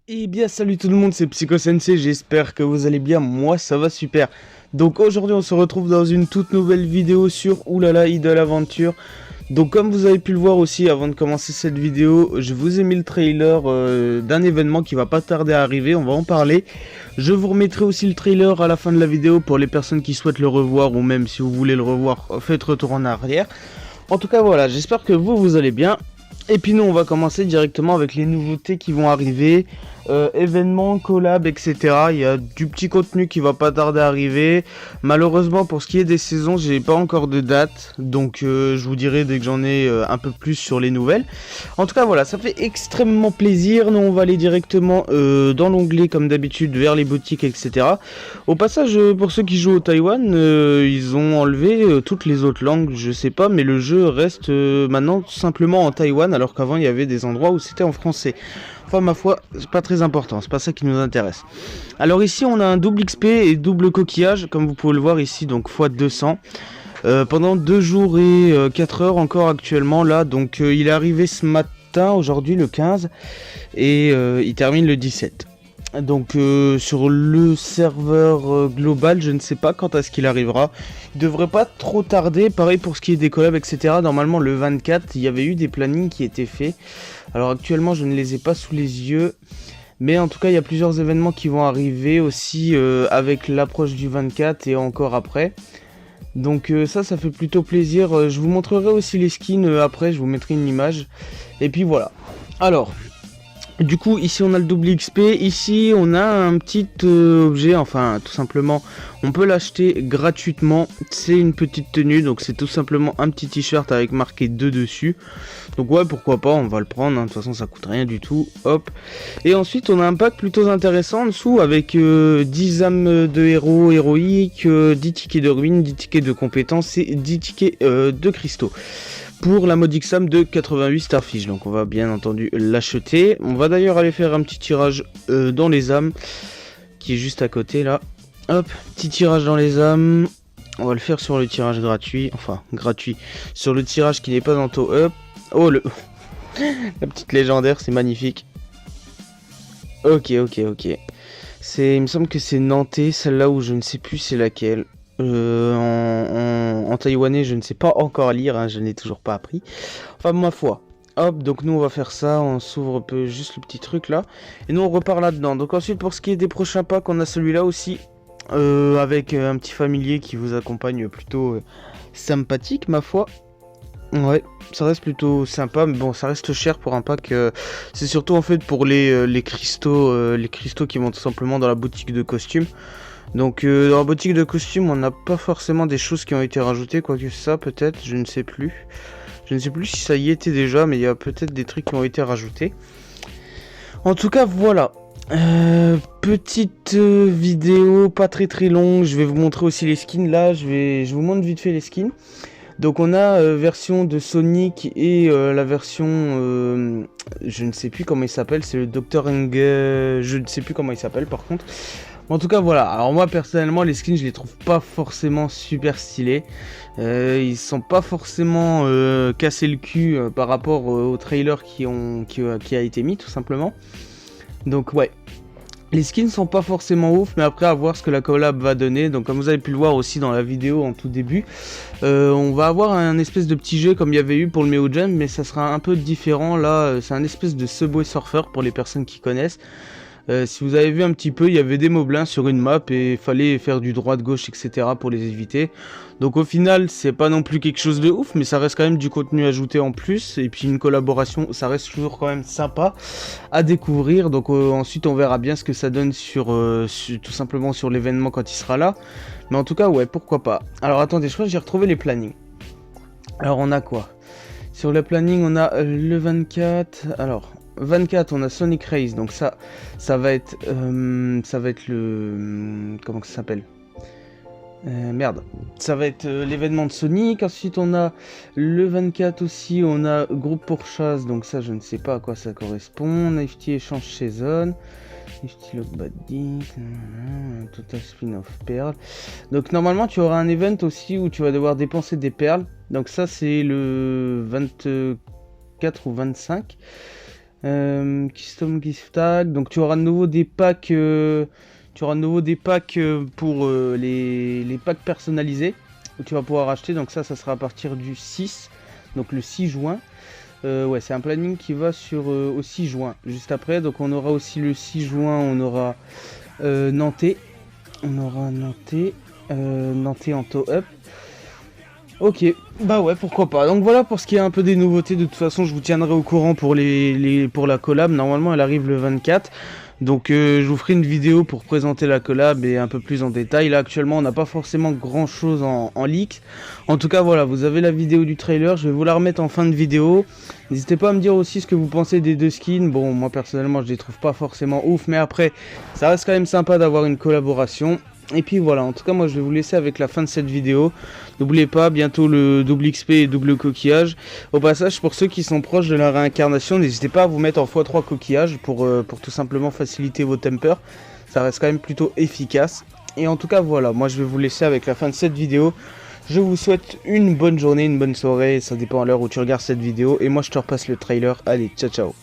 Eh bien salut tout le monde, c'est Psycho Sensei, j'espère que vous allez bien, moi ça va super. Donc aujourd'hui on se retrouve dans une toute nouvelle vidéo sur Oulala Idle Aventure. Donc comme vous avez pu le voir aussi avant de commencer cette vidéo, je vous ai mis le trailer d'un événement qui va pas tarder à arriver, on va en parler. Je vous remettrai aussi le trailer à la fin de la vidéo pour les personnes qui souhaitent le revoir ou même si vous voulez le revoir, faites retour en arrière. En tout cas voilà, j'espère que vous allez bien. Et puis nous on va commencer directement avec les nouveautés qui vont arriver, événements, collabs, etc. Il y a du petit contenu qui va pas tarder à arriver. Malheureusement pour ce qui est des saisons, j'ai pas encore de date, donc je vous dirai dès que j'en ai un peu plus sur les nouvelles. En tout cas voilà, ça fait extrêmement plaisir. Nous on va aller directement dans l'onglet comme d'habitude vers les boutiques, etc. Au passage, pour ceux qui jouent au Taïwan, ils ont enlevé toutes les autres langues, je sais pas, mais le jeu reste maintenant simplement en Taïwan, alors qu'avant il y avait des endroits où c'était en français. Enfin, ma foi, c'est pas très important, c'est pas ça qui nous intéresse. Alors ici, on a un double XP et double coquillage, comme vous pouvez le voir ici, donc x 200. Pendant 2 jours et 4 heures encore actuellement là, donc il est arrivé ce matin, aujourd'hui le 15, et il termine le 17. Donc sur le serveur global, je ne sais pas quand est-ce qu'il arrivera. Il devrait pas trop tarder. Pareil pour ce qui est des collabs, etc. Normalement le 24, il y avait eu des plannings qui étaient faits. Alors actuellement, je ne les ai pas sous les yeux. Mais en tout cas, il y a plusieurs événements qui vont arriver aussi avec l'approche du 24 et encore après. Donc ça fait plutôt plaisir. Je vous montrerai aussi les skins après, je vous mettrai une image. Et puis voilà. Alors, du coup, ici on a le double XP, ici on a un petit objet, enfin tout simplement, on peut l'acheter gratuitement, c'est une petite tenue, donc c'est tout simplement un petit t-shirt avec marqué 2 dessus. Donc ouais, pourquoi pas, on va le prendre, hein. De toute façon ça coûte rien du tout, hop. Et ensuite on a un pack plutôt intéressant en dessous avec 10 âmes de héros héroïques, 10 tickets de ruines, 10 tickets de compétences et 10 tickets de cristaux. Pour la modique somme de 88 Starfish, donc on va bien entendu l'acheter. On va d'ailleurs aller faire un petit tirage dans les âmes, qui est juste à côté là. Hop, petit tirage dans les âmes. On va le faire sur le tirage gratuit, enfin gratuit, sur le tirage qui n'est pas en taux up. Oh le... la petite légendaire, c'est magnifique. Ok. Il me semble que c'est Nantais, celle-là où je ne sais plus c'est laquelle. En taïwanais, je ne sais pas encore lire, hein, je n'ai toujours pas appris. Enfin, ma foi. Hop, donc nous on va faire ça, on s'ouvre juste le petit truc là. Et nous on repart là-dedans. Donc ensuite pour ce qui est des prochains packs, on a celui-là aussi. Avec un petit familier qui vous accompagne plutôt sympathique, ma foi. Ouais, ça reste plutôt sympa, mais bon, ça reste cher pour un pack. C'est surtout en fait pour les cristaux qui vont tout simplement dans la boutique de costumes. Donc dans la boutique de costumes, on n'a pas forcément des choses qui ont été rajoutées, quoique ça peut-être, je ne sais plus. Je ne sais plus si ça y était déjà, mais il y a peut-être des trucs qui ont été rajoutés. En tout cas, voilà. Petite vidéo, pas très longue. Je vais vous montrer aussi les skins là. Je vous montre vite fait les skins. Donc on a version de Sonic et la version, je ne sais plus comment il s'appelle, c'est le Dr. Eng, je ne sais plus comment il s'appelle par contre. En tout cas voilà, alors moi personnellement les skins je les trouve pas forcément super stylés. Ils sont pas forcément cassés le cul par rapport au trailer qui a été mis tout simplement. Donc ouais. Les skins sont pas forcément ouf, mais après à voir ce que la collab va donner. Donc comme vous avez pu le voir aussi dans la vidéo en tout début, on va avoir un espèce de petit jeu comme il y avait eu pour le Meo Jam, mais ça sera un peu différent. Là, c'est un espèce de Subway Surfer pour les personnes qui connaissent. Si vous avez vu un petit peu, il y avait des moblins sur une map et il fallait faire du droite-gauche, etc. pour les éviter. Donc au final, c'est pas non plus quelque chose de ouf, mais ça reste quand même du contenu ajouté en plus. Et puis une collaboration, ça reste toujours quand même sympa à découvrir. Donc ensuite, on verra bien ce que ça donne tout simplement sur l'événement quand il sera là. Mais en tout cas, ouais, pourquoi pas. Alors attendez, je crois que j'ai retrouvé les plannings. Alors on a quoi? Sur le planning, on a le 24. Alors... 24, on a Sonic Race, donc ça va être le... comment ça s'appelle? Merde. Ça va être l'événement de Sonic. Ensuite, on a le 24 aussi, on a groupe pourchasse, donc ça, je ne sais pas à quoi ça correspond. Nifty échange saison. Nifty Lock Buddy. Total spin-off perles. Donc, normalement, tu auras un event aussi où tu vas devoir dépenser des perles. Donc, ça, c'est le 24 ou 25. Custom gift tag. Donc tu auras de nouveau des packs, pour les packs personnalisés où tu vas pouvoir acheter. Donc ça sera à partir du 6, donc le 6 juin. Ouais, c'est un planning qui va sur au 6 juin, juste après. Donc on aura aussi le 6 juin, on aura Nantais. Nantais en toe-up. Ok, bah ouais, pourquoi pas. Donc voilà pour ce qui est un peu des nouveautés. De toute façon, je vous tiendrai au courant pour pour la collab. Normalement, elle arrive le 24. Donc je vous ferai une vidéo pour présenter la collab et un peu plus en détail. Là actuellement on n'a pas forcément grand chose en leak. En tout cas voilà, vous avez la vidéo du trailer, je vais vous la remettre en fin de vidéo. N'hésitez pas à me dire aussi ce que vous pensez des deux skins. Bon moi personnellement je les trouve pas forcément ouf, mais après ça reste quand même sympa d'avoir une collaboration. Et puis voilà, en tout cas moi je vais vous laisser avec la fin de cette vidéo. N'oubliez pas, bientôt le double XP et double coquillage. Au passage, pour ceux qui sont proches de la réincarnation, n'hésitez pas à vous mettre en x3 coquillage pour tout simplement faciliter vos tempers. Ça reste quand même plutôt efficace. Et en tout cas voilà, moi je vais vous laisser avec la fin de cette vidéo. Je vous souhaite une bonne journée, une bonne soirée, ça dépend à l'heure où tu regardes cette vidéo. Et moi je te repasse le trailer, allez ciao ciao.